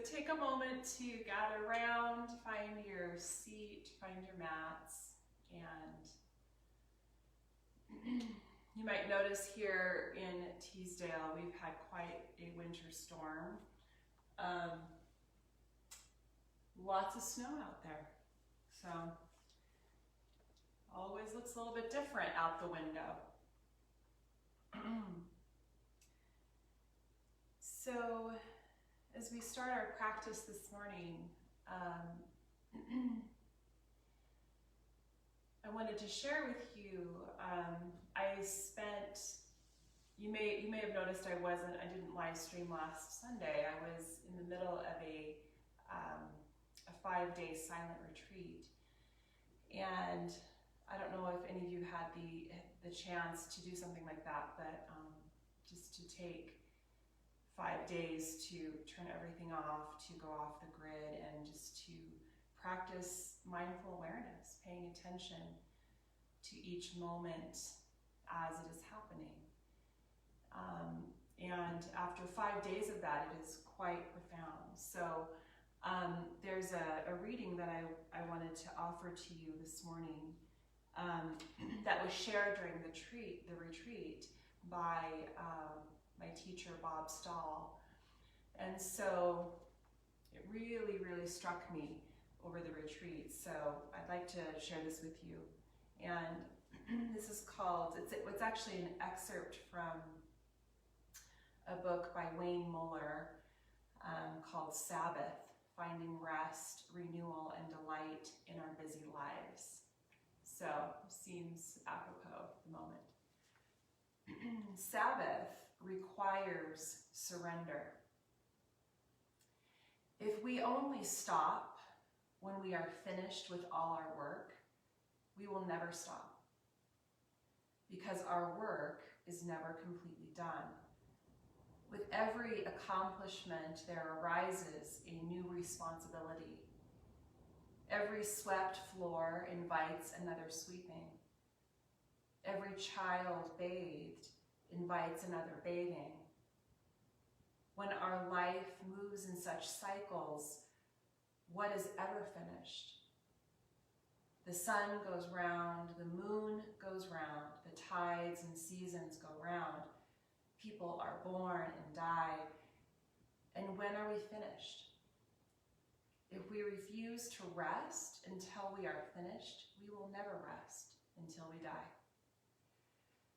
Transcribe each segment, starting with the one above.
take a moment to gather around, find your seat, find your mats, and you might notice here in Teesdale we've had quite a winter storm. Lots of snow out there, so always looks a little bit different out the window. So as we start our practice this morning, I wanted to share with you, you may have noticed I didn't live stream last Sunday. I was in the middle of a 5-day silent retreat. And I don't know if any of you had the chance to do something like that, but just to take 5 days to turn everything off, to go off the grid, and just to practice mindful awareness, paying attention to each moment as it is happening. And after 5 days of that, it is quite profound. So there's a reading that I wanted to offer to you this morning that was shared during the retreat by my teacher, Bob Stahl. And so it really, really struck me over the retreat. So I'd like to share this with you. And this is called, it's actually an excerpt from a book by Wayne Muller called Sabbath, Finding Rest, Renewal, and Delight in Our Busy Lives. So, seems apropos at the moment. Sabbath requires surrender. If we only stop when we are finished with all our work, we will never stop, because our work is never completely done. With every accomplishment, there arises a new responsibility. Every swept floor invites another sweeping. Every child bathed invites another bathing. When our life moves in such cycles, what is ever finished? The sun goes round, the moon goes round, the tides and seasons go round. People are born and die. And when are we finished? If we refuse to rest until we are finished, we will never rest until we die.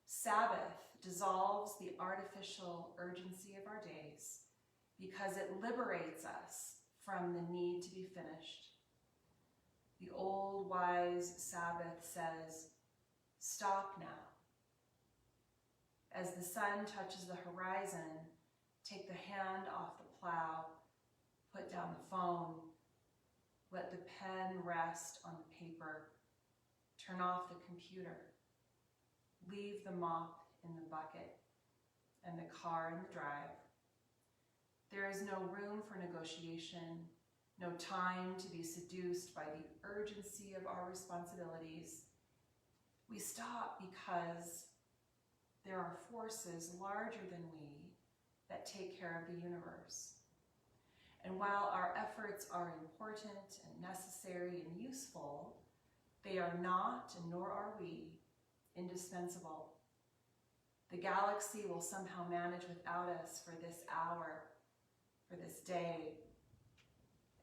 Sabbath dissolves the artificial urgency of our days because it liberates us from the need to be finished. The old wise Sabbath says, stop now. As the sun touches the horizon, take the hand off the plow, put down the phone, let the pen rest on the paper, turn off the computer, leave the mop in the bucket and the car in the drive. There is no room for negotiation, no time to be seduced by the urgency of our responsibilities. We stop because there are forces larger than we that take care of the universe. And while our efforts are important and necessary and useful, they are not, and nor are we, indispensable. The galaxy will somehow manage without us for this hour, for this day.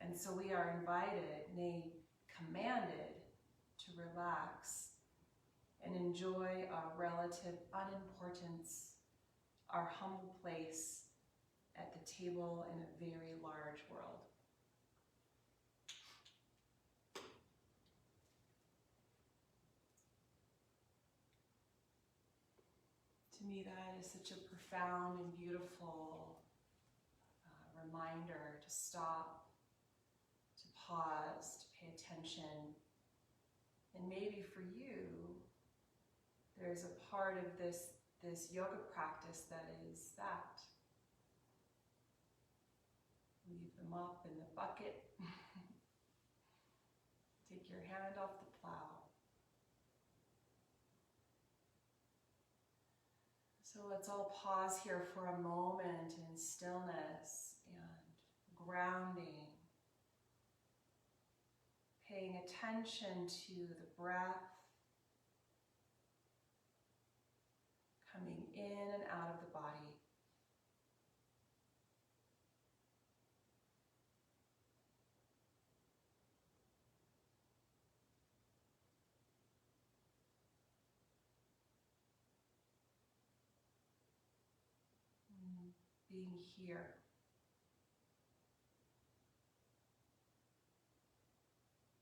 And so we are invited, nay, commanded, to relax and enjoy our relative unimportance, our humble place at the table in a very large world. To me, that is such a profound and beautiful reminder to stop, to pause, to pay attention. And maybe for you, there's a part of this yoga practice that is that. Leave the mop in the bucket. Take your hand off the plow. So let's all pause here for a moment in stillness and grounding, paying attention to the breath coming in and out of the body. Being here.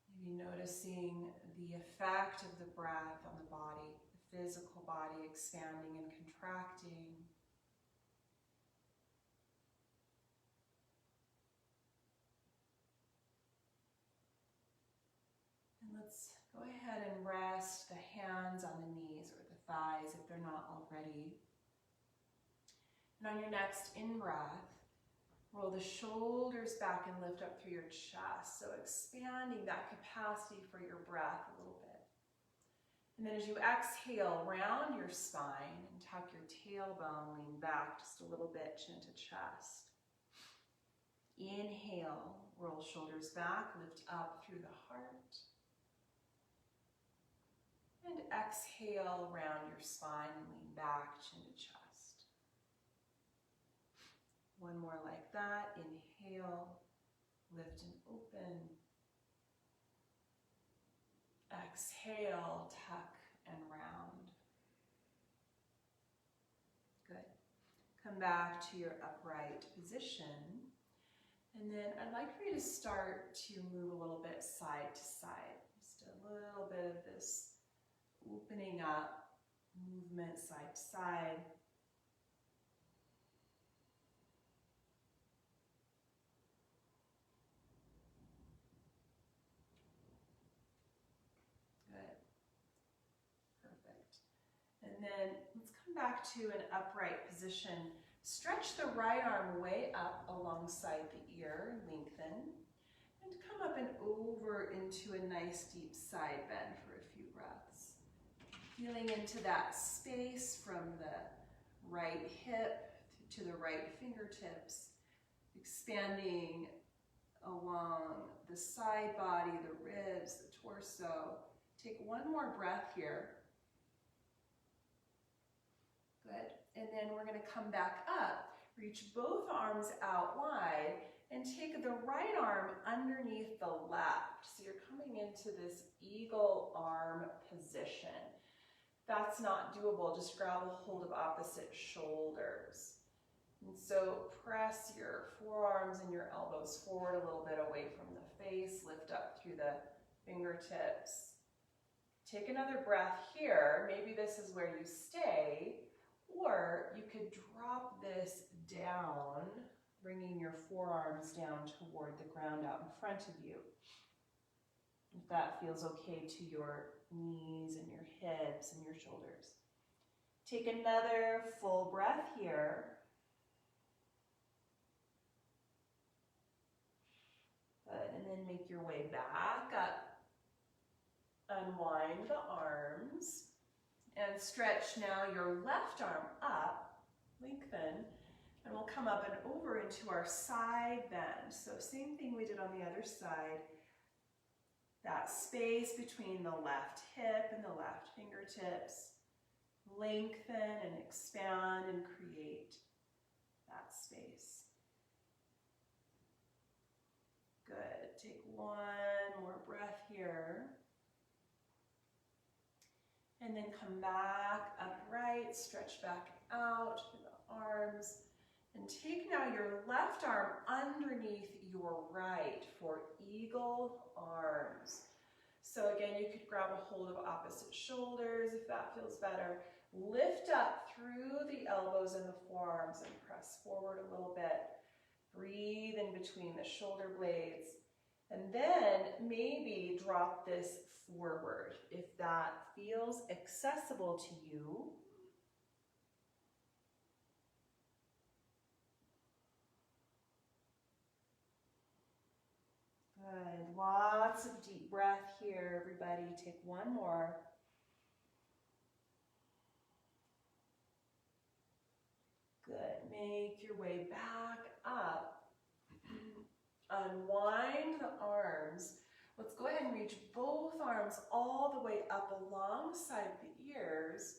Maybe noticing the effect of the breath on the body, the physical body expanding and contracting. And let's go ahead and rest the hands on the knees or the thighs if they're not already. And on your next in-breath, roll the shoulders back and lift up through your chest. So expanding that capacity for your breath a little bit. And then as you exhale, round your spine and tuck your tailbone, lean back just a little bit, chin to chest. Inhale, roll shoulders back, lift up through the heart. And exhale, round your spine and lean back, chin to chest. One more like that. Inhale, lift and open. Exhale, tuck and round. Good. Come back to your upright position. And then I'd like for you to start to move a little bit side to side. Just a little bit of this opening up movement side to side. And then let's come back to an upright position. Stretch the right arm way up alongside the ear, lengthen, and come up and over into a nice deep side bend for a few breaths. Feeling into that space from the right hip to the right fingertips, expanding along the side body, the ribs, the torso. Take one more breath here. Good. And then we're going to come back up, reach both arms out wide, and take the right arm underneath the left. So you're coming into this eagle arm position. That's not doable. Just grab a hold of opposite shoulders. And so press your forearms and your elbows forward a little bit away from the face. Lift up through the fingertips. Take another breath here. Maybe this is where you stay. Or you could drop this down, bringing your forearms down toward the ground out in front of you. If that feels okay to your knees and your hips and your shoulders. Take another full breath here. Good, and then make your way back up. Unwind the arms. And stretch now your left arm up, lengthen, and we'll come up and over into our side bend. So same thing we did on the other side. That space between the left hip and the left fingertips. Lengthen and expand and create that space. Good. Take one more breath here. And then come back upright, stretch back out through the arms. And take now your left arm underneath your right for eagle arms. So again, you could grab a hold of opposite shoulders if that feels better. Lift up through the elbows and the forearms and press forward a little bit. Breathe in between the shoulder blades. And then maybe drop this forward if that feels accessible to you. Good. Lots of deep breath here, everybody. Take one more. Good. Make your way back up Unwind the arms. Let's go ahead and reach both arms all the way up alongside the ears.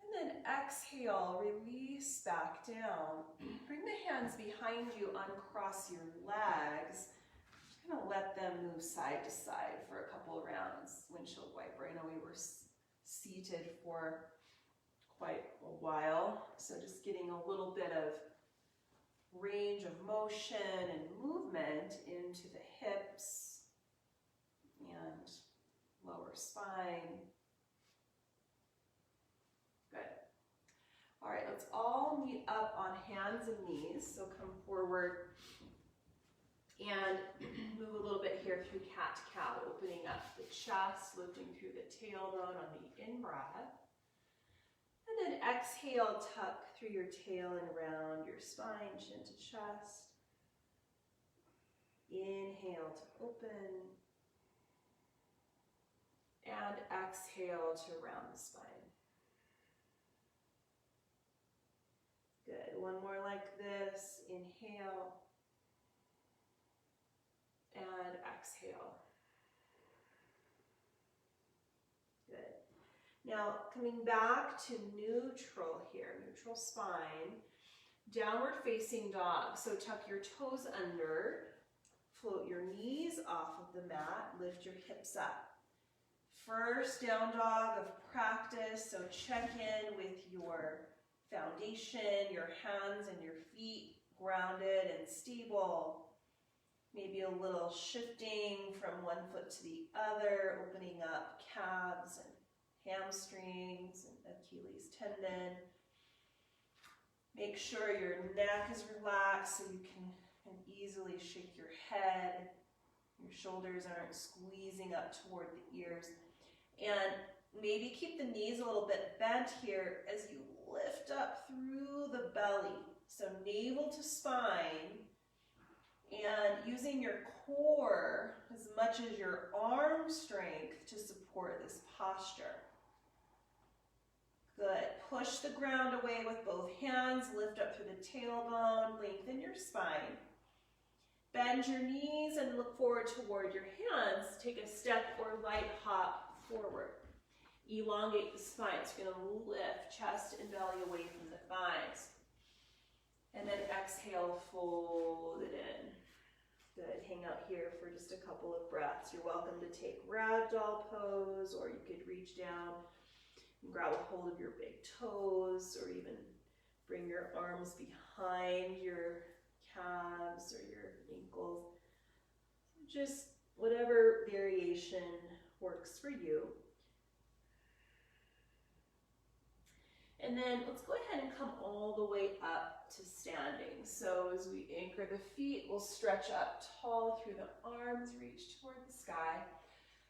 And then exhale, release back down. Bring the hands behind you, uncross your legs. Just gonna let them move side to side for a couple of rounds. Windshield wiper. I know we were seated for quite a while, so just getting a little bit of range of motion and movement into the hips and lower spine. Good. All right, let's all meet up on hands and knees. So come forward and move a little bit here through cat-cow, opening up the chest, lifting through the tailbone on the in-breath. And then exhale, tuck through your tail and around your spine, chin to chest. Inhale to open. And exhale to round the spine. Good. One more like this. Inhale. And exhale. Good. Now, coming back to neutral here, neutral spine, downward facing dog. So tuck your toes under, float your knees off of the mat, lift your hips up. First down dog of practice, so check in with your foundation, your hands and your feet grounded and stable. Maybe a little shifting from one foot to the other, opening up calves and hamstrings and Achilles tendon. Make sure your neck is relaxed so you can easily shake your head. Your shoulders aren't squeezing up toward the ears. And maybe keep the knees a little bit bent here as you lift up through the belly. So navel to spine. And using your core as much as your arm strength to support this posture. Good. Push the ground away with both hands. Lift up through the tailbone. Lengthen your spine. Bend your knees and look forward toward your hands. Take a step or light hop forward. Elongate the spine. So you're going to lift chest and belly away from the thighs. And then exhale, fold it in. Good. Hang out here for just a couple of breaths. You're welcome to take ragdoll pose, or you could reach down and grab a hold of your big toes, or even bring your arms behind your calves or your ankles. Just whatever variation works for you. And then let's go ahead and come all the way up to standing. So as we anchor the feet, we'll stretch up tall through the arms, reach toward the sky.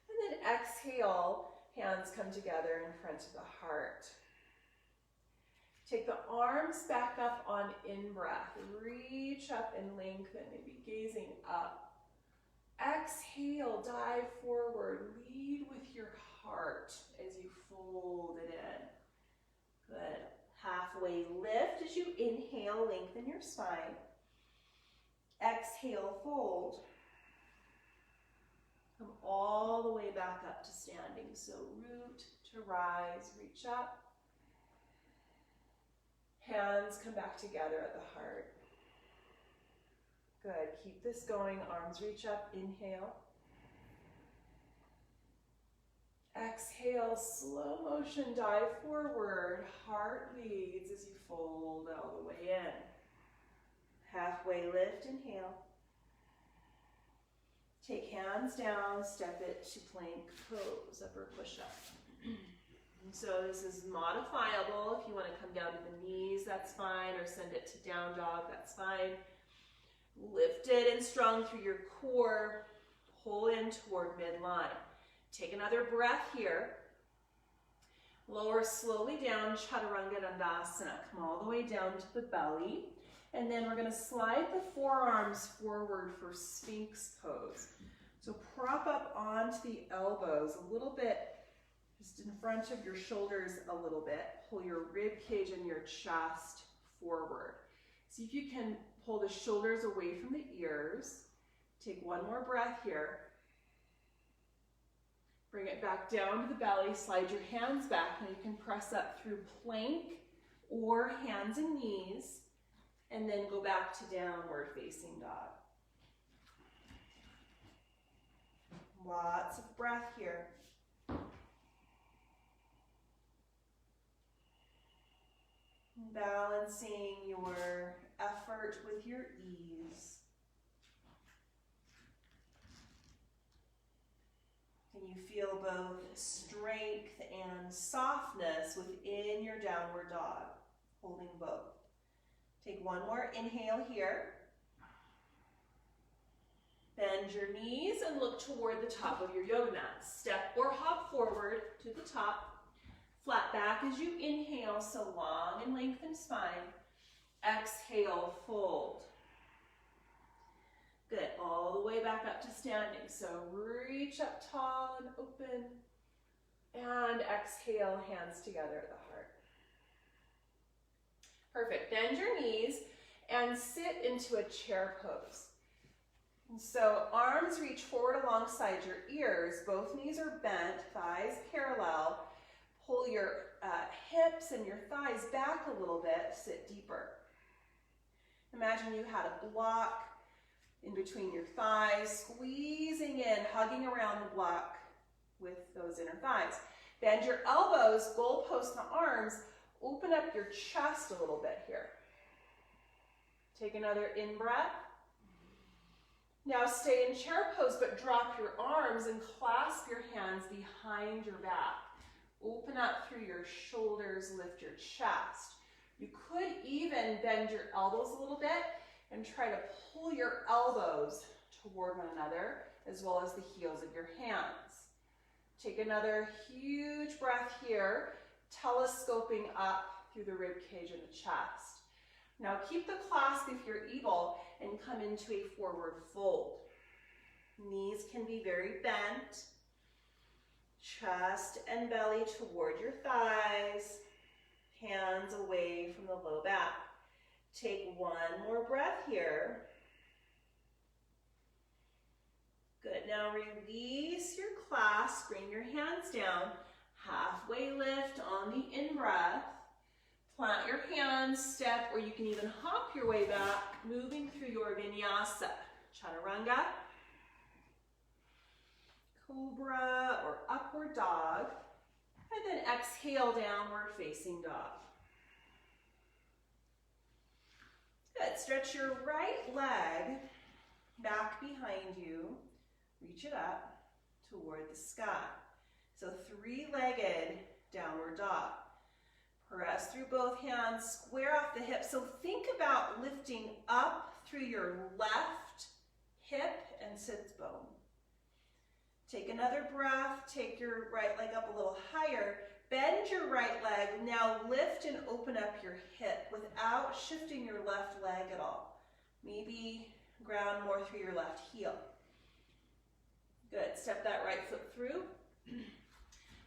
And then exhale, hands come together in front of the heart. Take the arms back up on in-breath. Reach up and lengthen, maybe gazing up. Exhale, dive forward. Lead with your heart as you fold it in. Good. Halfway lift as you inhale, lengthen your spine. Exhale, fold. Come all the way back up to standing. So root to rise, reach up. Hands come back together at the heart. Good. Keep this going. Arms reach up. Inhale. Exhale, slow motion, dive forward. Heart leads as you fold all the way in. Halfway lift, inhale. Take hands down, step it to plank pose, upper push-up. So this is modifiable. If you want to come down to the knees, that's fine, or send it to down dog, that's fine. Lifted and strong through your core. Pull in toward midline. Take another breath here. Lower slowly down, Chaturanga Dandasana. Come all the way down to the belly. And then we're going to slide the forearms forward for Sphinx Pose. So prop up onto the elbows a little bit, just in front of your shoulders a little bit. Pull your rib cage and your chest forward. See if you can pull the shoulders away from the ears. Take one more breath here. Bring it back down to the belly, slide your hands back, and you can press up through plank or hands and knees, and then go back to downward facing dog. Lots of breath here. Balancing your effort with your ease. Can you feel both strength and softness within your downward dog? Holding both. Take one more inhale here. Bend your knees and look toward the top of your yoga mat. Step or hop forward to the top. Flat back as you inhale, so long and lengthened spine. Exhale, fold. Good, all the way back up to standing. So reach up tall and open. And exhale, hands together at the heart. Perfect, bend your knees and sit into a chair pose. And so arms reach forward alongside your ears. Both knees are bent, thighs parallel. Pull your hips and your thighs back a little bit, sit deeper. Imagine you had a block in between your thighs, squeezing in, hugging around the block with those inner thighs. Bend your elbows, goalpost the arms, open up your chest a little bit here. Take another in-breath. Now stay in chair pose, but drop your arms and clasp your hands behind your back. Open up through your shoulders, lift your chest. You could even bend your elbows a little bit and try to pull your elbows toward one another, as well as the heels of your hands. Take another huge breath here, telescoping up through the rib cage and the chest. Now keep the clasp if you're able and come into a forward fold. Knees can be very bent. Chest and belly toward your thighs. Hands away from the low back. Take one more breath here. Good, now release your clasp, bring your hands down. Halfway lift on the in-breath. Plant your hands, step, or you can even hop your way back, moving through your vinyasa. Chaturanga, cobra, or upward dog. And then exhale, downward facing dog. Good, stretch your right leg back behind you. Reach it up toward the sky. So three-legged downward dog. Press through both hands, square off the hips. So think about lifting up through your left hip and sits bone. Take another breath, take your right leg up a little higher. Bend your right leg, now lift and open up your hip without shifting your left leg at all. Maybe ground more through your left heel. Good, step that right foot through.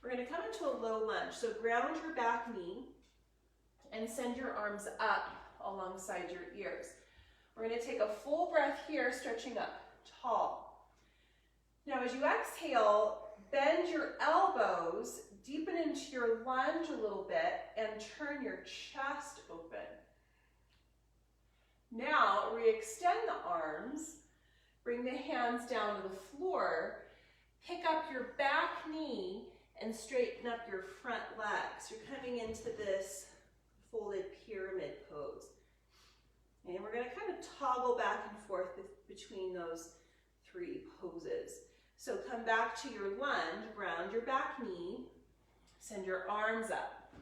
We're going to come into a low lunge. So ground your back knee and send your arms up alongside your ears. We're going to take a full breath here, stretching up tall. Now as you exhale, bend your elbows, deepen into your lunge a little bit, and turn your chest open. Now re-extend the arms, bring the hands down to the floor, pick up your back knee, and straighten up your front legs. You're coming into this folded pyramid pose. And we're going to kind of toggle back and forth between those three poses. So come back to your lunge, ground your back knee, send your arms up.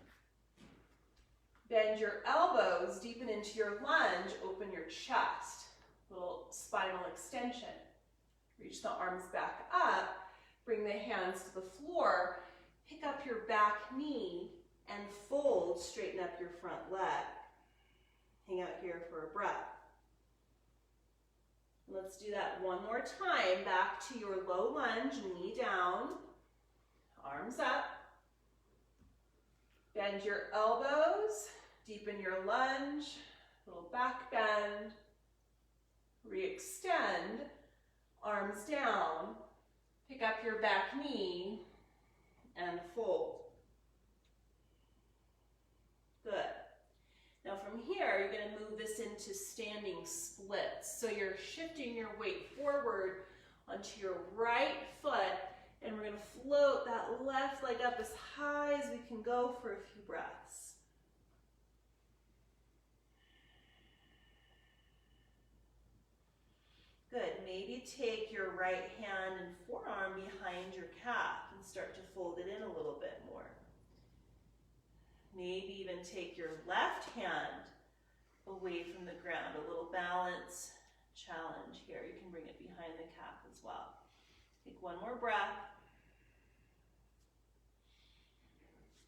Bend your elbows, deepen into your lunge, open your chest. Little spinal extension. Reach the arms back up, bring the hands to the floor, pick up your back knee, and fold, straighten up your front leg. Hang out here for a breath. Let's do that one more time. Back to your low lunge, knee down, arms up. Bend your elbows, deepen your lunge, little back bend. Re-extend, arms down, pick up your back knee, and fold. Good. Now from here, you're going to move this into standing splits. So you're shifting your weight forward onto your right foot, and we're going to float that left leg up as high as we can go for a few breaths. Good. Maybe take your right hand and forearm behind your calf and start to fold it in a little bit more. Maybe even take your left hand away from the ground. A little balance challenge here. You can bring it behind the calf as well. Take one more breath.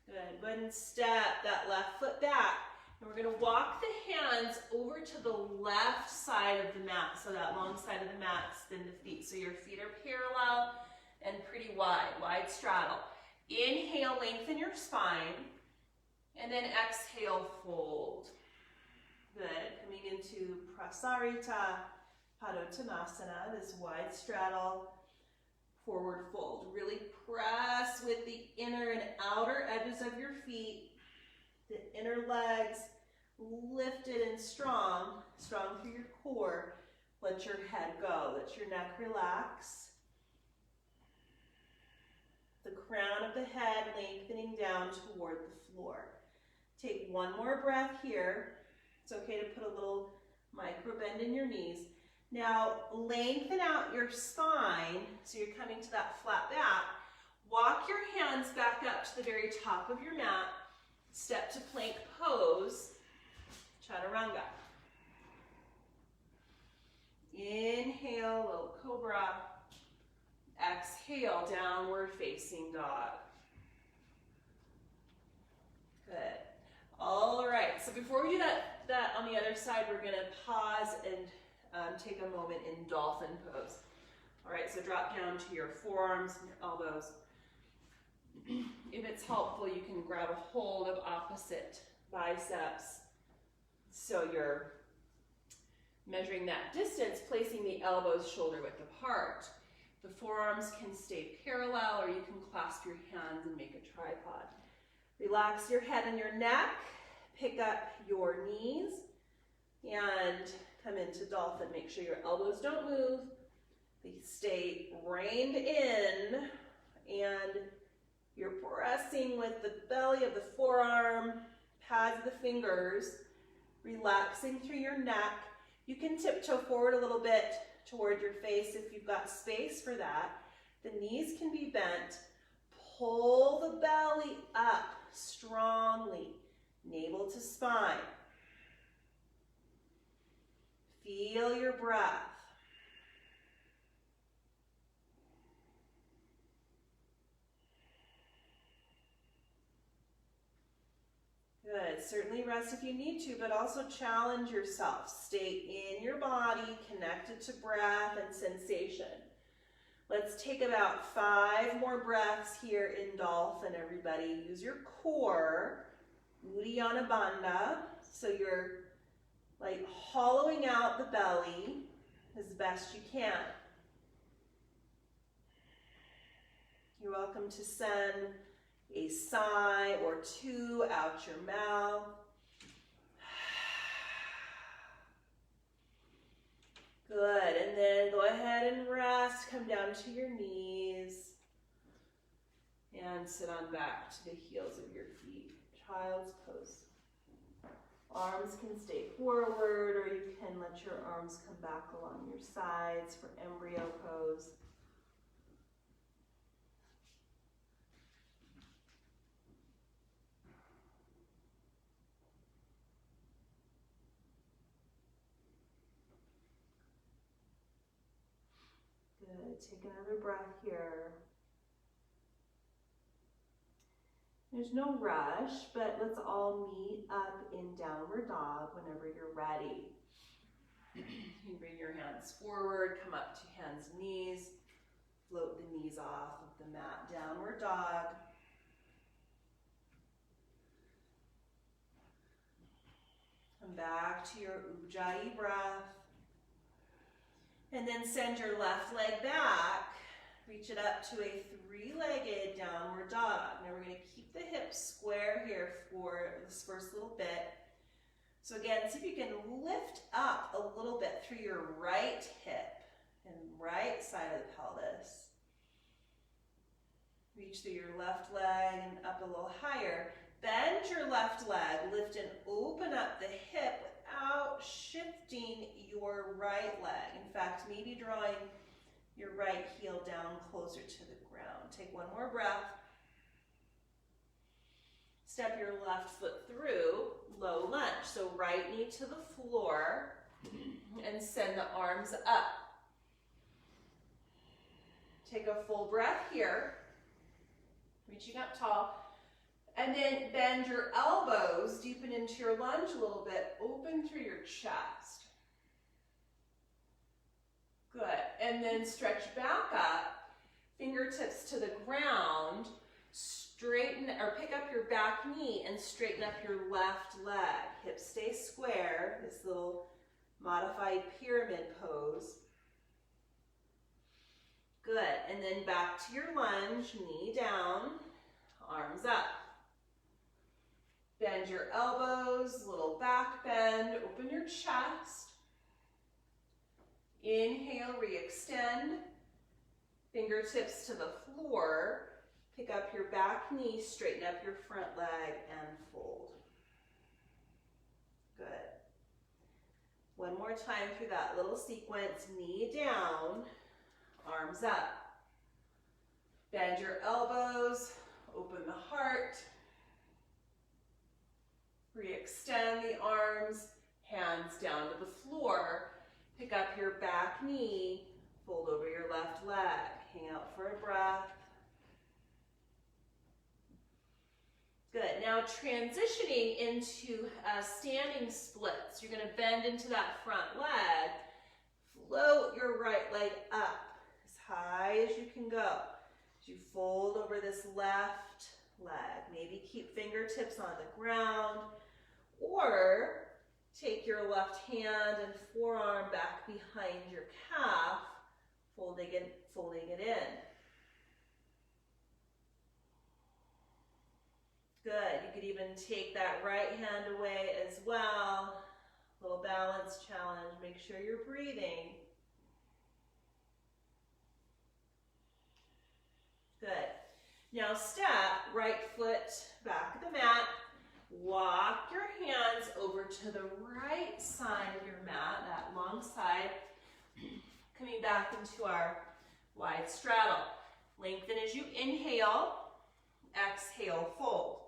Good. Go ahead and step that left foot back. And we're going to walk the hands over to the left side of the mat, so that long side of the mat, extend the feet. So your feet are parallel and pretty wide, wide straddle. Inhale, lengthen your spine, and then exhale, fold. Good. Coming into Prasarita Padottanasana, this wide straddle, forward fold. Really press with the inner and outer edges of your feet. The inner legs lifted and strong through your core. Let your head go, let your neck relax. The crown of the head lengthening down toward the floor. Take one more breath here. It's okay to put a little micro bend in your knees. Now lengthen out your spine, so you're coming to that flat back. Walk your hands back up to the very top of your mat. Step to plank pose, chaturanga. Inhale, little cobra. Exhale, downward facing dog. Good. All right, so before we do that on the other side, we're gonna pause and take a moment in Dolphin Pose. All right, so drop down to your forearms and your elbows. If it's helpful, you can grab a hold of opposite biceps. So you're measuring that distance, placing the elbows shoulder width apart. The forearms can stay parallel, or you can clasp your hands and make a tripod. Relax your head and your neck, pick up your knees, and come into dolphin. Make sure your elbows don't move. They stay reined in, and you're pressing with the belly of the forearm, pads of the fingers, relaxing through your neck. You can tiptoe forward a little bit toward your face if you've got space for that. The knees can be bent. Pull the belly up strongly, navel to spine. Feel your breath. Good. Certainly rest if you need to, but also challenge yourself. Stay in your body, connected to breath and sensation. Let's take about 5 more breaths here in Dolphin, everybody. Use your core, Uddiyana Bandha, so you're like hollowing out the belly as best you can. You're welcome to send a sigh or 2 out your mouth. Good, and then go ahead and rest. Come down to your knees and sit on back to the heels of your feet. Child's pose. Arms can stay forward, or you can let your arms come back along your sides for embryo pose. Good. Take another breath here. There's no rush, but let's all meet up in downward dog whenever you're ready. You can bring your hands forward, come up to hands and knees, float the knees off of the mat. Downward dog. Come back to your Ujjayi breath. And then send your left leg back. Reach it up to a three-legged downward dog. Now we're going to keep the hips square here for this first little bit. So again, see if you can lift up a little bit through your right hip and right side of the pelvis. Reach through your left leg and up a little higher. Bend your left leg, lift and open up the hip without shifting your right leg. In fact, maybe drawing your right heel down closer to the ground. Take one more breath. Step your left foot through, low lunge. So right knee to the floor and send the arms up. Take a full breath here. Reaching up tall, and then bend your elbows, deepen into your lunge a little bit, open through your chest. Good, and then stretch back up, fingertips to the ground, straighten or pick up your back knee and straighten up your left leg. Hips stay square, this little modified pyramid pose. Good, and then back to your lunge, knee down, arms up. Bend your elbows, little back bend, open your chest. Inhale, re-extend. Fingertips to the floor. Pick up your back knee, straighten up your front leg, and fold. Good. One more time through that little sequence, knee down, arms up. Bend your elbows, open the heart. Re-extend the arms, hands down to the floor. Pick up your back knee, fold over your left leg. Hang out for a breath. Good. Now transitioning into standing splits. You're going to bend into that front leg. Float your right leg up as high as you can go. As you fold over this left leg. Maybe keep fingertips on the ground, or take your left hand and forearm back behind your calf, folding it in. Good. You could even take that right hand away as well. Little balance challenge. Make sure you're breathing. Good. Now step right foot back of the mat. Walk your hands over to the right side of your mat, that long side. Coming back into our wide straddle. Lengthen as you inhale. Exhale, fold.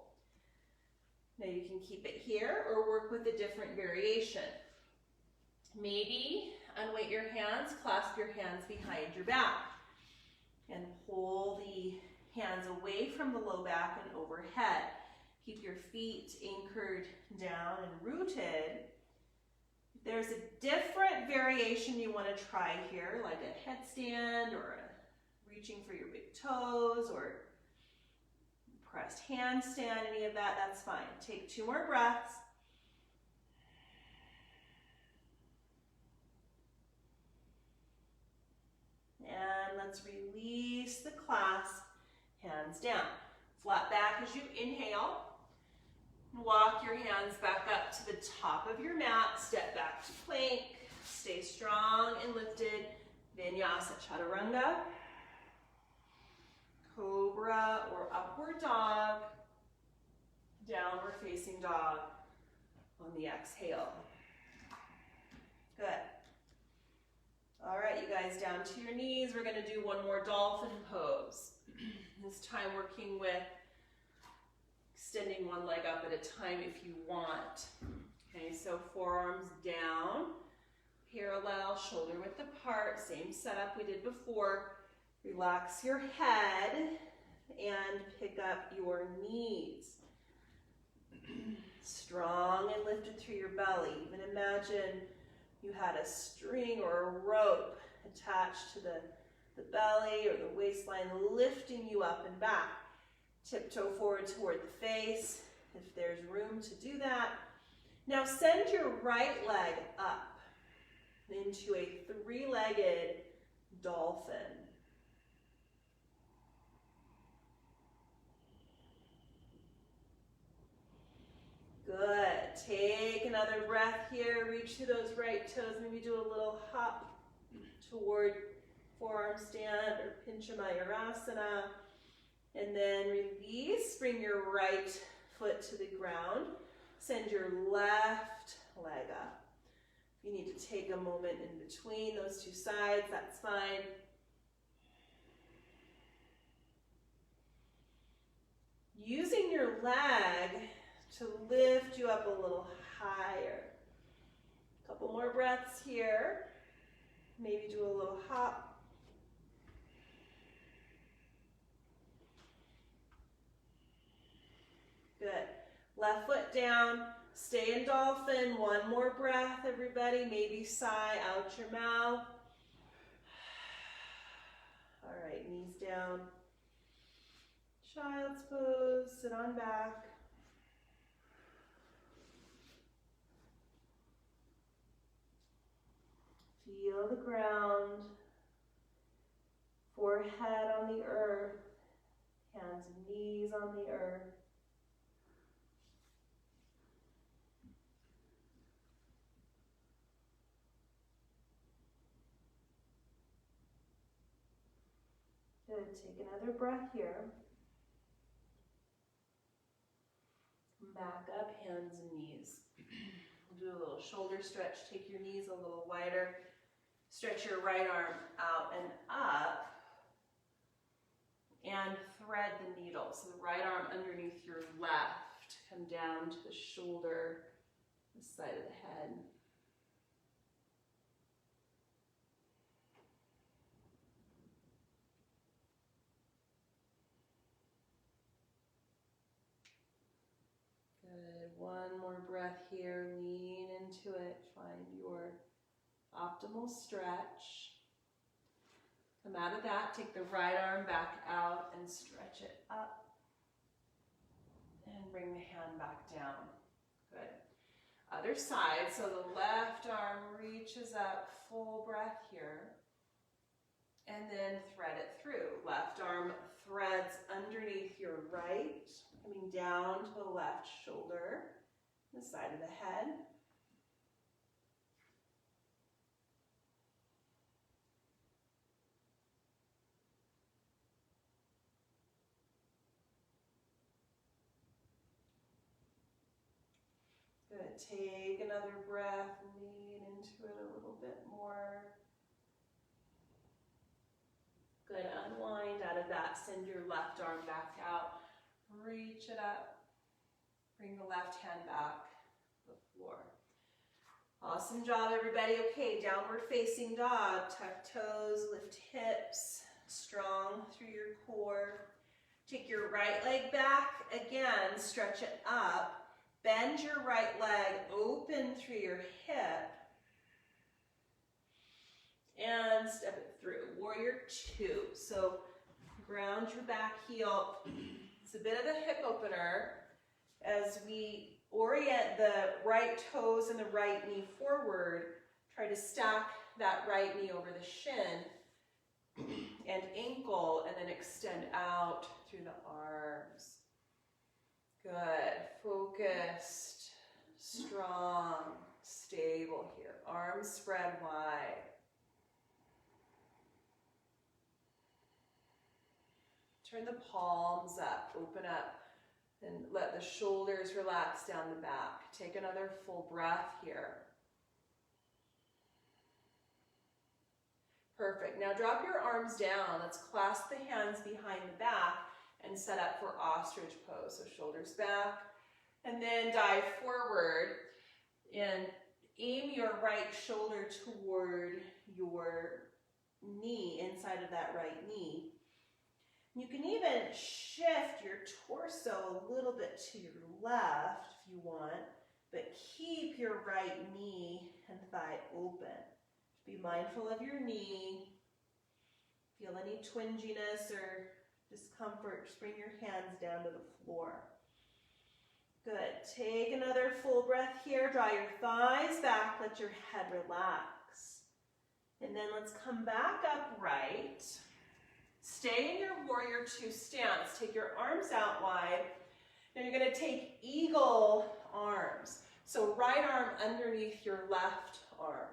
Now you can keep it here or work with a different variation. Maybe unweight your hands, clasp your hands behind your back, and pull the hands away from the low back and overhead. Keep your feet anchored down and rooted. If there's a different variation you want to try here, like a headstand or reaching for your big toes or pressed handstand, any of that, that's fine. Take 2 more breaths. And let's release the clasp, hands down. Flat back as you inhale. Walk your hands back up to the top of your mat. Step back to plank. Stay strong and lifted. Vinyasa Chaturanga. Cobra or upward dog. Downward facing dog on the exhale. Good. All right, you guys, down to your knees. We're going to do one more dolphin pose. This time working with extending one leg up at a time if you want. Okay, so forearms down, parallel, shoulder width apart, same setup we did before. Relax your head and pick up your knees. Strong and lifted through your belly. Even imagine you had a string or a rope attached to the belly or the waistline, lifting you up and back. Tiptoe forward toward the face, if there's room to do that. Now send your right leg up. And into a three-legged dolphin. Good. Take another breath here. Reach through those right toes. Maybe do a little hop toward forearm stand or Hanumanasana. And then release. Bring your right foot to the ground. Send your left leg up. If you need to take a moment in between those two sides, that's fine. Using your leg to lift you up a little higher. A couple more breaths here. Maybe do a little hop. Good. Left foot down. Stay in dolphin. One more breath, everybody. Maybe sigh out your mouth. All right, knees down. Child's pose. Sit on back. Feel the ground, forehead on the earth, hands and knees on the earth. Good, take another breath here. Come back up, hands and knees. We'll do a little shoulder stretch, take your knees a little wider. Stretch your right arm out and up and thread the needle. So the right arm underneath your left, come down to the shoulder, the side of the head. Good, one more breath here, lean into it, find your optimal stretch. Come out of that, take the right arm back out and stretch it up. And bring the hand back down. Good. Other side, so the left arm reaches up, full breath here. And then thread it through. Left arm threads underneath your right, coming down to the left shoulder, the side of the head. Good, take another breath, lean into it a little bit more. Good, unwind out of that, send your left arm back out, reach it up, bring the left hand back to the floor. Awesome job, everybody. Okay, downward facing dog, tuck toes, lift hips, strong through your core. Take your right leg back, again, stretch it up. Bend your right leg open through your hip and step it through. Warrior two. So ground your back heel. It's a bit of a hip opener as we orient the right toes and the right knee forward. Try to stack that right knee over the shin and ankle and then extend out through the arms. Good, focused, strong, stable here. Arms spread wide. Turn the palms up, open up, and let the shoulders relax down the back. Take another full breath here. Perfect. Now drop your arms down. Let's clasp the hands behind the back and set up for Ostrich Pose. So shoulders back, and then dive forward and aim your right shoulder toward your knee, inside of that right knee. You can even shift your torso a little bit to your left if you want, but keep your right knee and thigh open. Be mindful of your knee. Feel any twinginess or discomfort, just bring your hands down to the floor. Good. Take another full breath here. Draw your thighs back. Let your head relax. And then let's come back upright. Stay in your warrior two stance. Take your arms out wide. Now you're going to take eagle arms. So right arm underneath your left arm.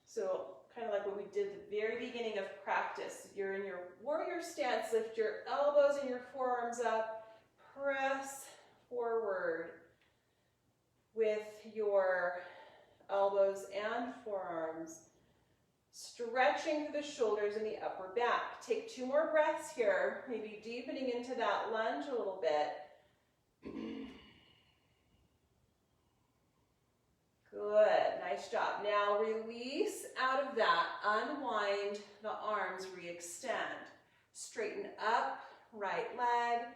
So kind of like what we did at the very beginning of practice. You're in your warrior stance. Lift your elbows and your forearms up. Press forward with your elbows and forearms. Stretching through the shoulders and the upper back. Take 2 more breaths here, maybe deepening into that lunge a little bit. Good, nice job. Now release out of that, unwind the arms, re-extend. Straighten up, right leg,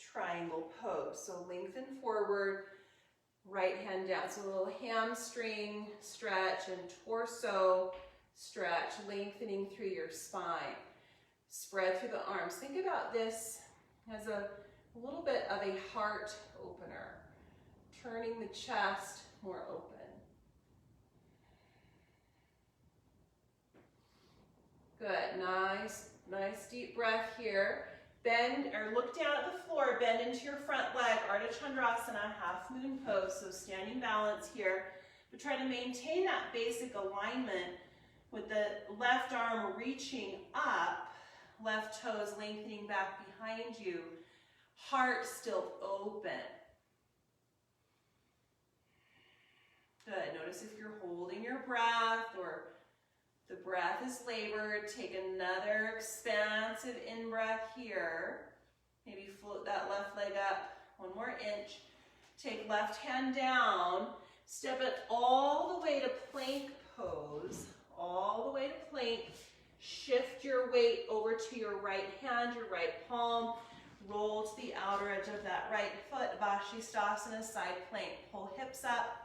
triangle pose. So lengthen forward, right hand down. So a little hamstring stretch and torso stretch, lengthening through your spine. Spread through the arms. Think about this as a little bit of a heart opener, turning the chest more open. Good, nice deep breath here. Bend or look down at the floor, bend into your front leg, Ardha Chandrasana, half moon pose, so standing balance here. But try to maintain that basic alignment with the left arm reaching up, left toes lengthening back behind you, heart still open. Good, notice if you're holding your breath or the breath is labored, take another expansive in-breath here. Maybe float that left leg up 1 more inch. Take left hand down, step it all the way to plank pose, all the way to plank. Shift your weight over to your right hand, your right palm. Roll to the outer edge of that right foot, Vashisthasana, side plank. Pull hips up.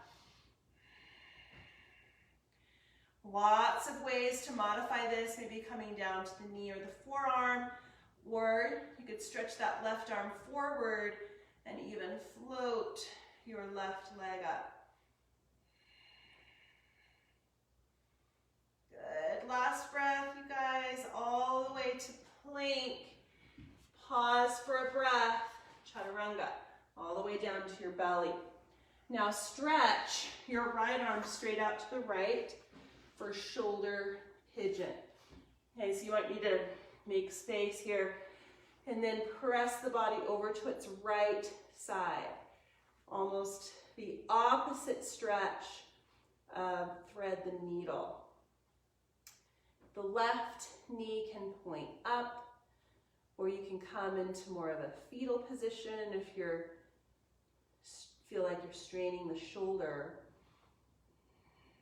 Lots of ways to modify this, maybe coming down to the knee or the forearm, or you could stretch that left arm forward and even float your left leg up. Good, last breath, you guys, all the way to plank. Pause for a breath, chaturanga, all the way down to your belly. Now stretch your right arm straight out to the right for shoulder pigeon. Okay, so you might need to make space here and then press the body over to its right side. Almost the opposite stretch of thread the needle. The left knee can point up, or you can come into more of a fetal position if you feel like you're straining the shoulder.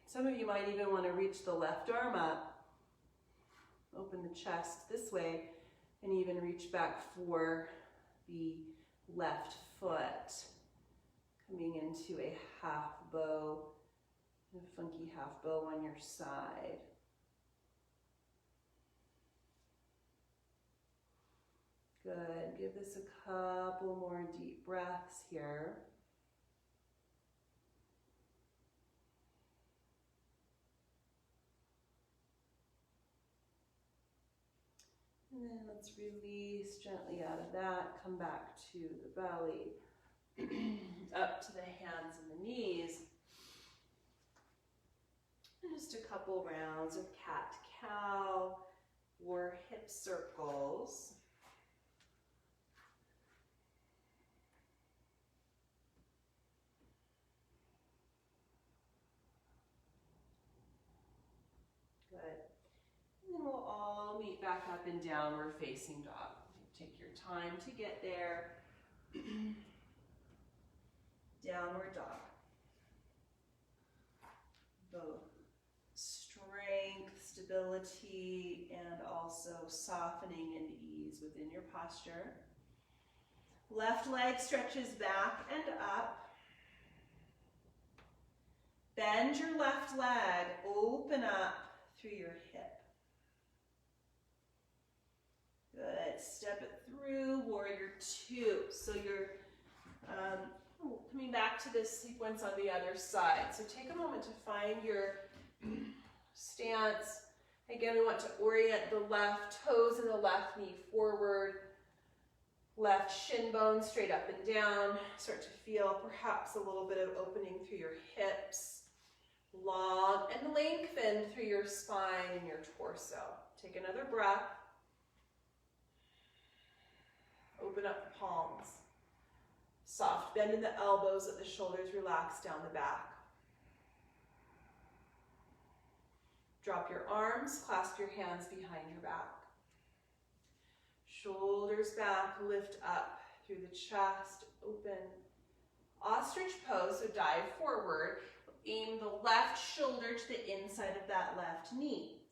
Some of you might even want to reach the left arm up, open the chest this way, and even reach back for the left foot, coming into a half bow, a funky half bow on your side. Good, give this a couple more deep breaths here. And then let's release gently out of that, come back to the belly, up to the hands and the knees. And just a couple rounds of cat-cow or hip circles. Good. And then we'll all meet back up in downward facing dog. Take your time to get there. Downward dog. Both strength, stability, and also softening and ease within your posture. Left leg stretches back and up. Bend your left leg, open up through your hip. Good, step it through, warrior two. So you're coming back to this sequence on the other side. So take a moment to find your stance, Again, we want to orient the left toes and the left knee forward, left shin bone straight up and down. Start to feel perhaps a little bit of opening through your hips, long and lengthen through your spine and your torso. Take another breath. Open up the palms. Soft bend in the elbows, let the shoulders relax down the back. Drop your arms, clasp your hands behind your back. Shoulders back, lift up through the chest, open. Ostrich pose, so dive forward. Aim the left shoulder to the inside of that left knee.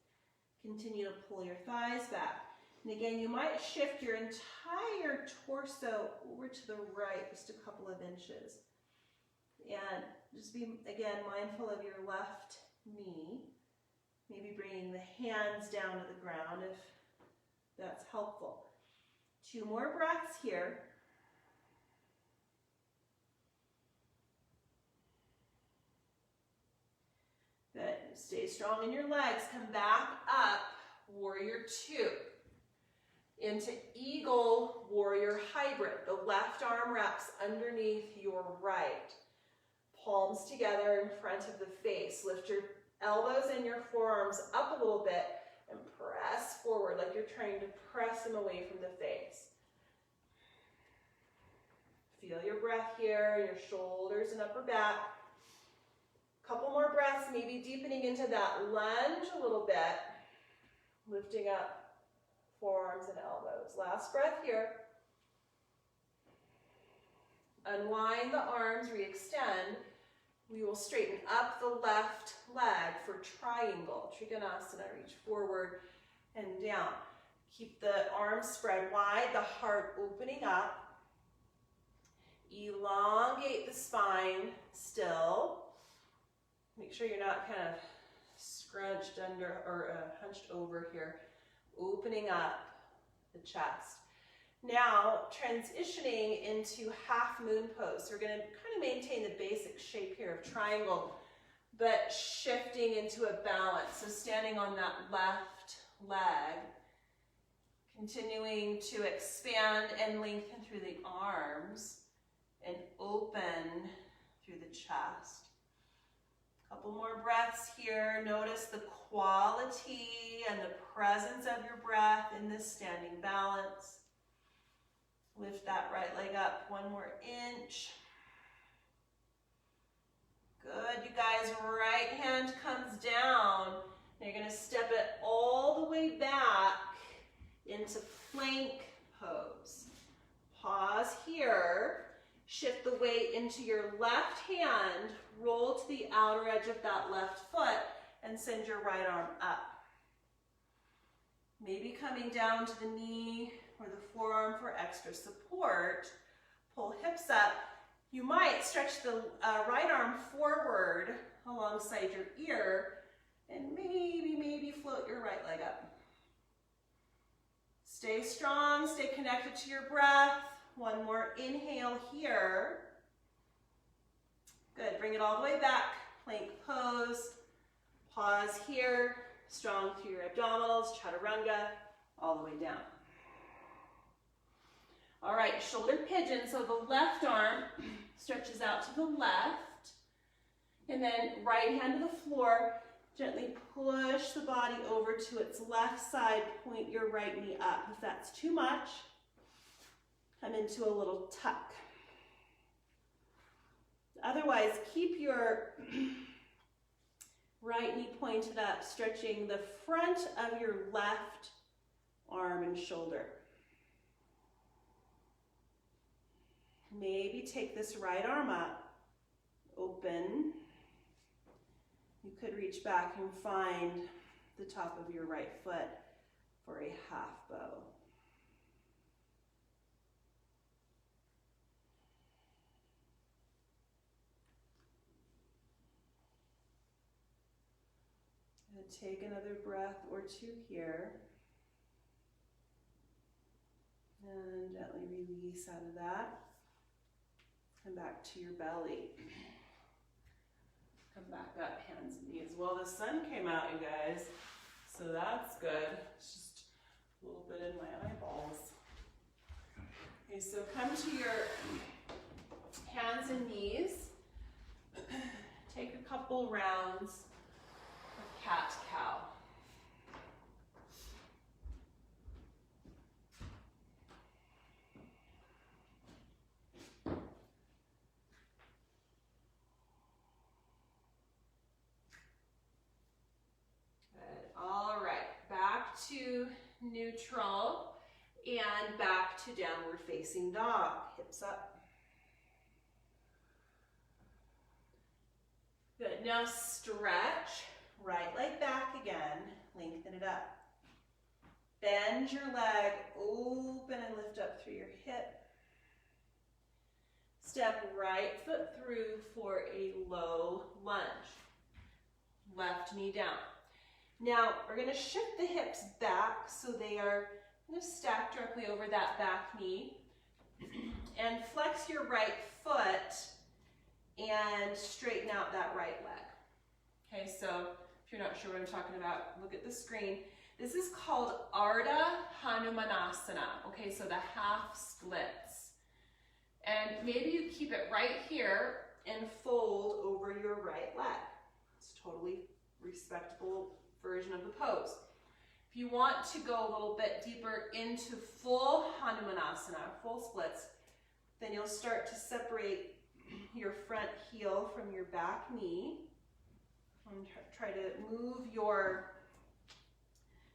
Continue to pull your thighs back. And again, you might shift your entire torso over to the right, just a couple of inches. And just be, again, mindful of your left knee. Maybe bringing the hands down to the ground if that's helpful. 2 more breaths here. Good. Stay strong in your legs. Come back up. Warrior 2. Into Eagle Warrior Hybrid. The left arm wraps underneath your right. Palms together in front of the face. Lift your elbows and your forearms up a little bit and press forward like you're trying to press them away from the face. Feel your breath here, your shoulders and upper back. Couple more breaths, maybe deepening into that lunge a little bit. Lifting up forearms and elbows. Last breath here. Unwind the arms, re-extend. We will straighten up the left leg for triangle. Trikonasana, reach forward and down. Keep the arms spread wide, the heart opening up. Elongate the spine still. Make sure you're not kind of scrunched under or hunched over here. Opening up the chest. Now, transitioning into half moon pose. So we're going to kind of maintain the basic shape here of triangle, but shifting into a balance. So standing on that left leg, continuing to expand and lengthen through the arms and open through the chest. Couple more breaths here. Notice the quality and the presence of your breath in this standing balance. Lift that right leg up 1 more inch. Good, you guys. Right hand comes down. Now you're going to step it all the way back into plank pose. Pause here. Shift the weight into your left hand. Roll to the outer edge of that left foot and send your right arm up. Maybe coming down to the knee or the forearm for extra support. Pull hips up. You might stretch the right arm forward alongside your ear and maybe float your right leg up. Stay strong, stay connected to your breath. 1 more inhale here. Good, bring it all the way back. Plank pose. Pause here. Strong through your abdominals, chaturanga, all the way down. All right, shoulder pigeon. So the left arm stretches out to the left. And then right hand to the floor. Gently push the body over to its left side. Point your right knee up. If that's too much, come into a little tuck. Otherwise, keep your right knee pointed up, stretching the front of your left arm and shoulder. Maybe take this right arm up, open. You could reach back and find the top of your right foot for a half bow. And take another breath or 2 here. And gently release out of that. Come back to your belly. Come back up, hands and knees. Well, the sun came out, you guys, so that that's good. It's just a little bit in my eyeballs. Okay, so come to your hands and knees. Take a couple rounds of cat-cow. To neutral and back to downward facing dog. Hips up. Good. Now stretch. Right leg back again. Lengthen it up. Bend your leg, open and lift up through your hip. Step right foot through for a low lunge. Left knee down. Now, we're going to shift the hips back so they are kind of stacked directly over that back knee. And flex your right foot and straighten out that right leg. Okay, so if you're not sure what I'm talking about, look at the screen. This is called Ardha Hanumanasana. Okay, so the half splits. And maybe you keep it right here and fold over your right leg. It's totally respectable version of the pose. If you want to go a little bit deeper into full Hanumanasana, full splits, then you'll start to separate your front heel from your back knee. And try to move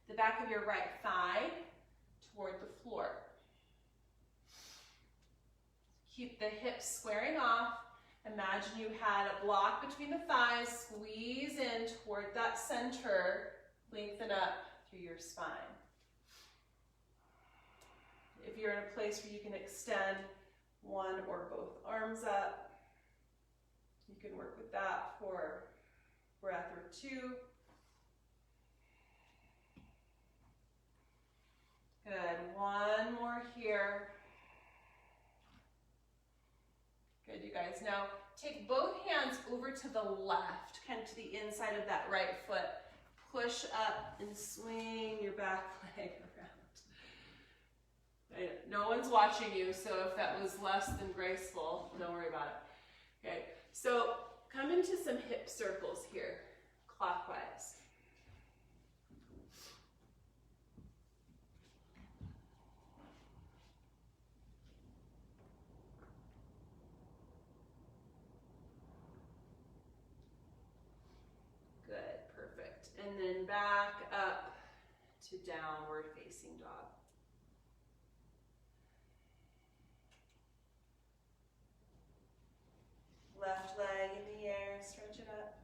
the back of your right thigh toward the floor. Keep the hips squaring off. Imagine you had a block between the thighs, squeeze in toward that center, lengthen up through your spine. If you're in a place where you can extend one or both arms up, you can work with that for a breath or two. Good, one more here. Good, you guys. Now, take both hands over to the left, kind of to the inside of that right foot. Push up and swing your back leg around. No one's watching you, so if that was less than graceful, don't worry about it. Okay, so come into some hip circles here, clockwise. And then back up to downward facing dog. Left leg in the air, stretch it up.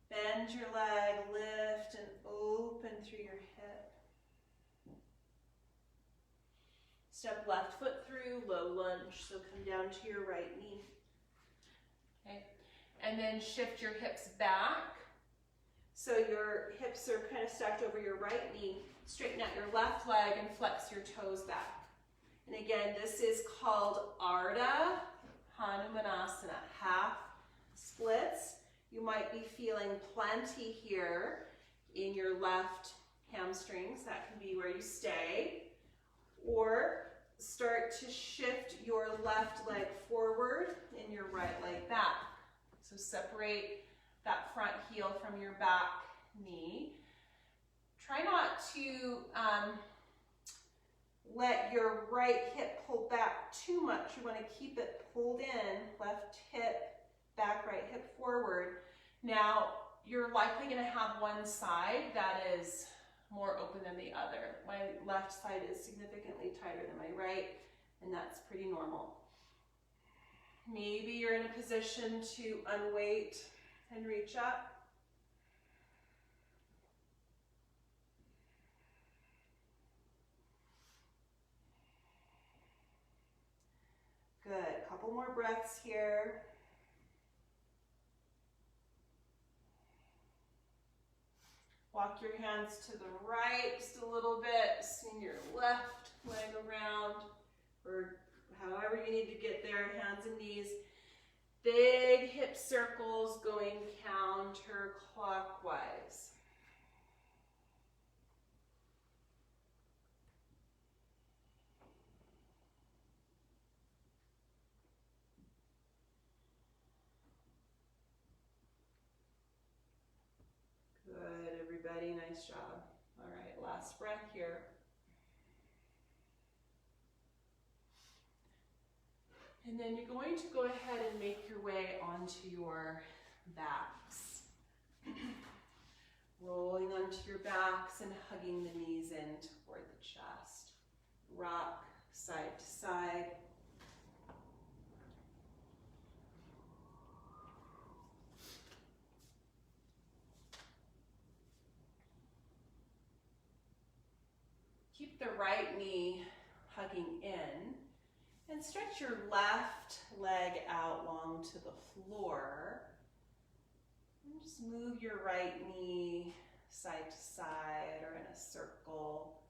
Bend your leg, lift and open through your hip. Step left foot through, low lunge, so come down to your right knee. Okay. And then shift your hips back. So your hips are kind of stacked over your right knee. Straighten out your left leg and flex your toes back. And again, this is called Ardha Hanumanasana, half splits. You might be feeling plenty here in your left hamstrings. That can be where you stay. Or start to shift your left leg forward and your right leg back. So separate that front heel from your back knee. Try not to let your right hip pull back too much. You want to keep it pulled in, left hip, back, right hip forward. Now, you're likely going to have one side that is more open than the other. My left side is significantly tighter than my right, and that's pretty normal. Maybe you're in a position to unweight and reach up. Good, a couple more breaths here. Walk your hands to the right just a little bit. Swing your left leg around, or however you need to get there, hands and knees. Big hip circles going counterclockwise. clockwise. Good, everybody, nice job. All right, last breath here. And then you're going to go ahead and make your way onto your backs. Rolling onto your backs and hugging the knees in toward the chest. Rock side to side. Keep the right knee hugging in. And stretch your left leg out long to the floor. And just move your right knee side to side or in a circle.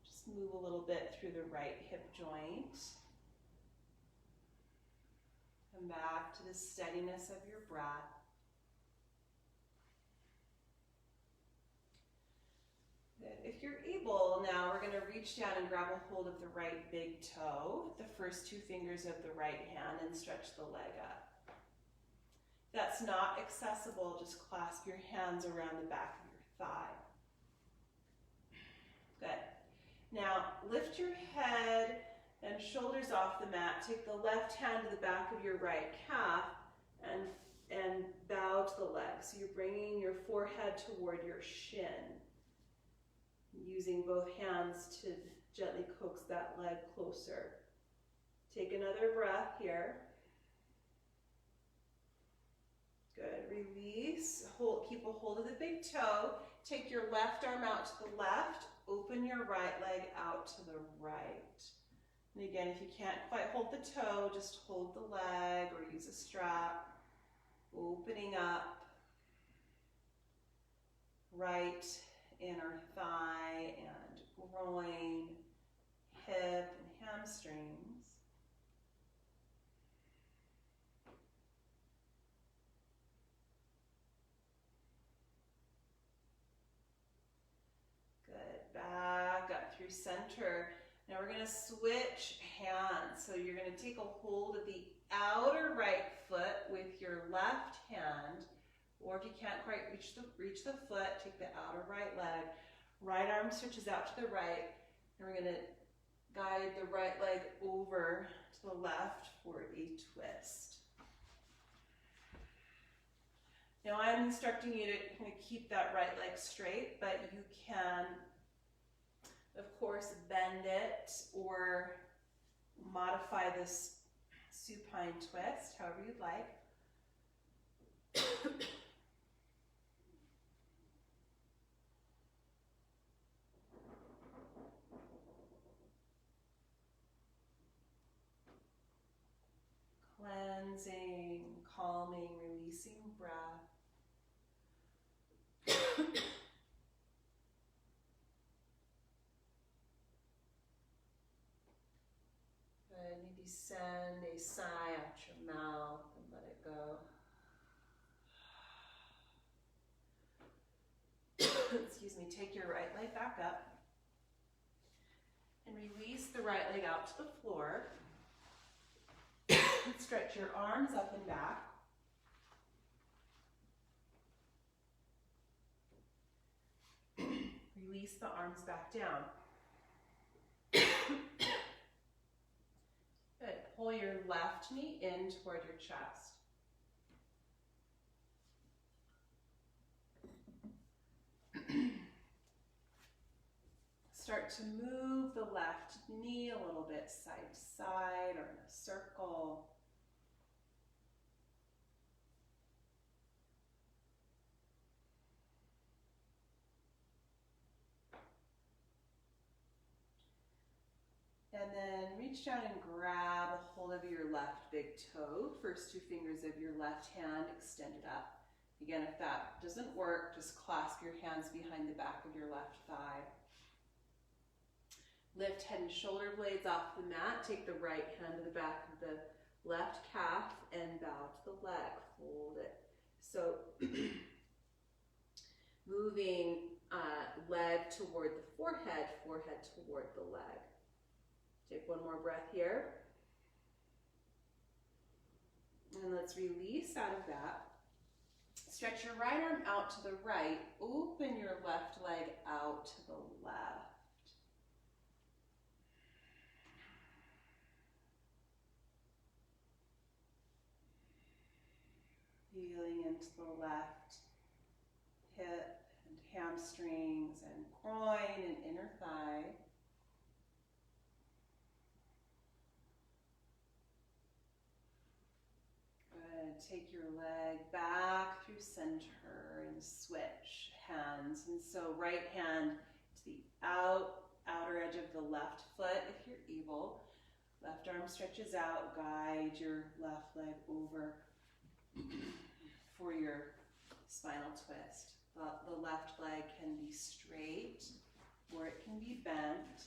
Just move a little bit through the right hip joint. Come back to the steadiness of your breath. If you're able, now we're going to reach down and grab a hold of the right big toe, the first two fingers of the right hand, and stretch the leg up. If that's not accessible, just clasp your hands around the back of your thigh. Good. Now lift your head and shoulders off the mat. Take the left hand to the back of your right calf and bow to the leg. So you're bringing your forehead toward your shin. Using both hands to gently coax that leg closer. Take another breath here. Good, release, keep a hold of the big toe. Take your left arm out to the left, open your right leg out to the right. And again, if you can't quite hold the toe, just hold the leg or use a strap. Opening up, right inner thigh and groin, hip and hamstrings. Good, back up through center. Now we're going to switch hands. So you're going to take a hold of the outer right foot with your left hand. Or if you can't quite reach the foot, take the outer right leg. Right arm stretches out to the right. And we're going to guide the right leg over to the left for a twist. Now I'm instructing you to kind of keep that right leg straight, but you can, of course, bend it or modify this supine twist, however you'd like. Cleansing, calming, releasing breath. Good, maybe send a sigh out your mouth and let it go. Excuse me, take your right leg back up and release the right leg out to the floor. Stretch your arms up and back. Release the arms back down. Good. Pull your left knee in toward your chest. Start to move the left knee a little bit side to side or in a circle. And then reach down and grab a hold of your left big toe. First two fingers of your left hand extended up. Again, if that doesn't work, just clasp your hands behind the back of your left thigh. Lift head and shoulder blades off the mat. Take the right hand to the back of the left calf and bow to the leg. Hold it. So moving leg toward the forehead, forehead toward the leg. Take one more breath here. And let's release out of that. Stretch your right arm out to the right. Open your left leg out to the left. Feeling into the left hip and hamstrings and groin and inner thigh. Good. Take your leg back through center and switch hands. And so right hand to the outer edge of the left foot if you're able. Left arm stretches out. Guide your left leg over for your spinal twist. The left leg can be straight or it can be bent.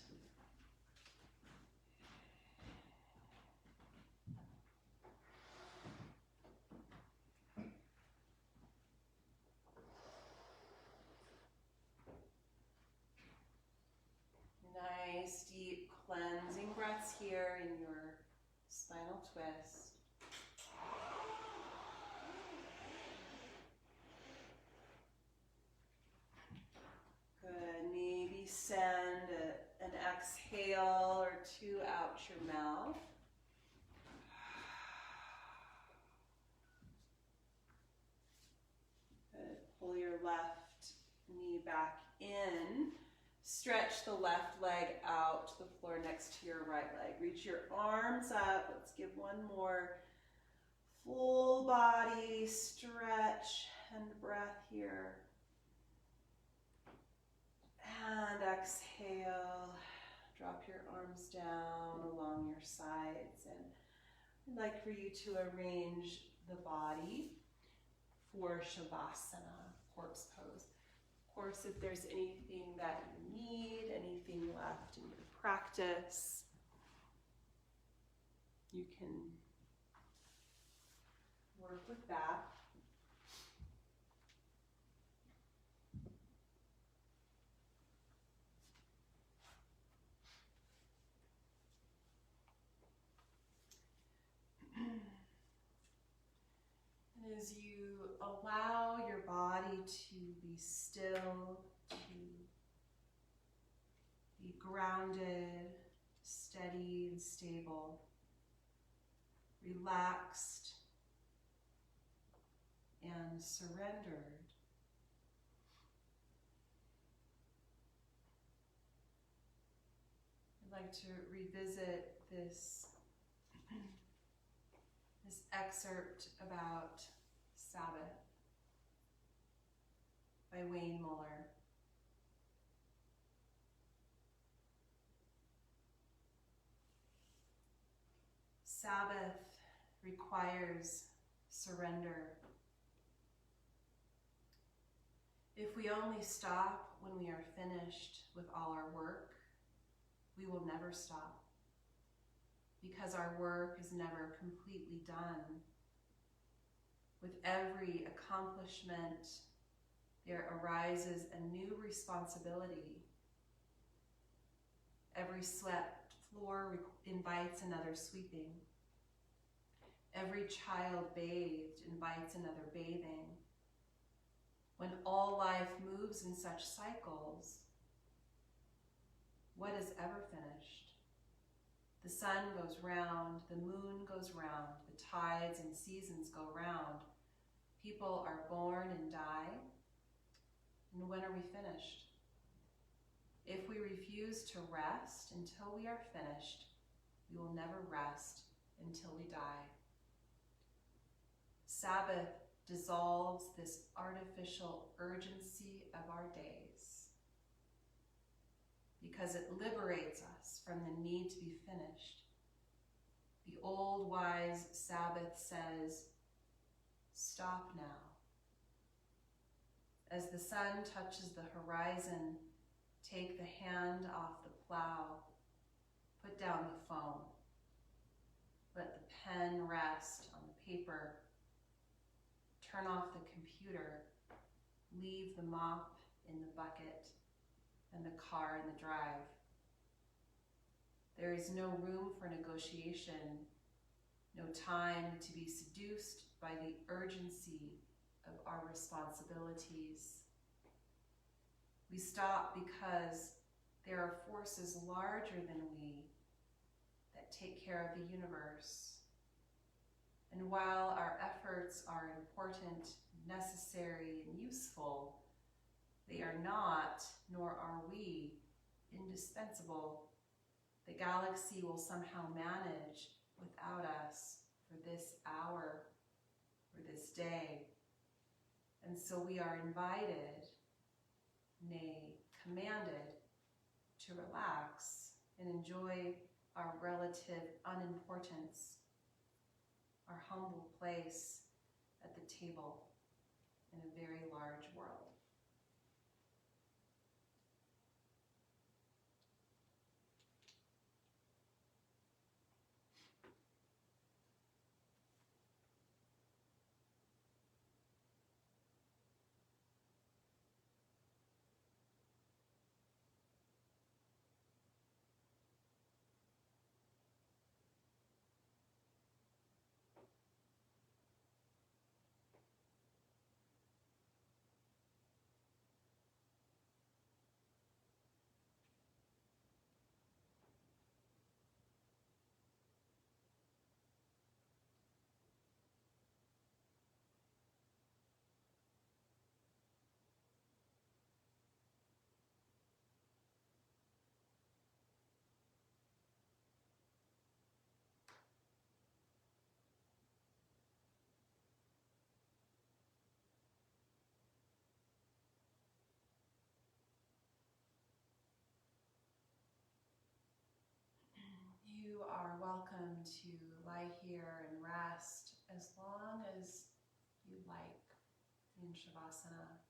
Nice, deep cleansing breaths here in your spinal twist. Good. Maybe send an exhale or two out your mouth. Good. Pull your left knee back in. Stretch the left leg out to the floor next to your right leg. Reach your arms up. Let's give one more full body stretch and breath here. And exhale. Drop your arms down along your sides. And I'd like for you to arrange the body for Shavasana, corpse pose. Of course, if there's anything that you need, anything left in your practice, you can work with that. And as you allow your body to be still, to be grounded, steady and stable, relaxed and surrendered, I'd like to revisit this excerpt about Sabbath by Wayne Muller. Sabbath requires surrender. If we only stop when we are finished with all our work, we will never stop, because our work is never completely done. With every accomplishment, there arises a new responsibility. Every swept floor invites another sweeping. Every child bathed invites another bathing. When all life moves in such cycles, what is ever finished? The sun goes round, the moon goes round, the tides and seasons go round. People are born and die. And when are we finished? If we refuse to rest until we are finished, we will never rest until we die. Sabbath dissolves this artificial urgency of our days because it liberates us from the need to be finished. The old wise Sabbath says, stop now. As the sun touches the horizon, take the hand off the plow, put down the phone. Let the pen rest on the paper. Turn off the computer. Leave the mop in the bucket and the car in the drive. There is no room for negotiation, no time to be seduced by the urgency of our responsibilities. We stop because there are forces larger than we that take care of the universe. And while our efforts are important, necessary, and useful, they are not, nor are we, indispensable. The galaxy will somehow manage without us for this hour, for this day. And so we are invited, nay, commanded, to relax and enjoy our relative unimportance, our humble place at the table in a very large world. You are welcome to lie here and rest as long as you like in Shavasana.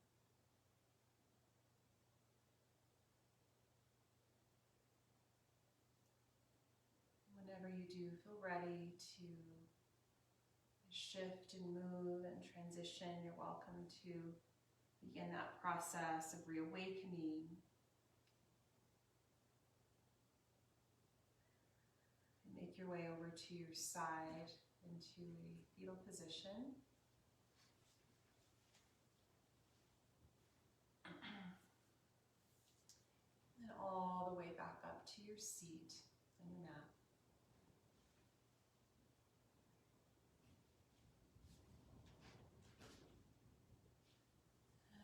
Whenever you do feel ready to shift and move and transition, you're welcome to begin that process of reawakening. Make your way over to your side into a fetal position. And all the way back up to your seat on your mat.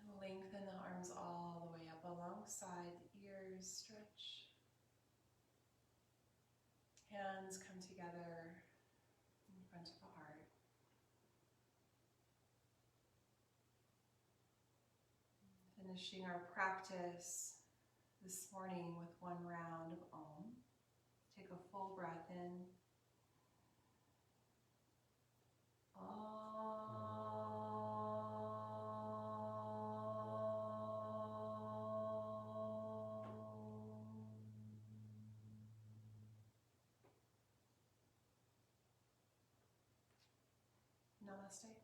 And lengthen the arms all the way up alongside the ears, stretch. Hands come together in front of the heart. Finishing our practice this morning with one round of Om. Take a full breath in. Namaste.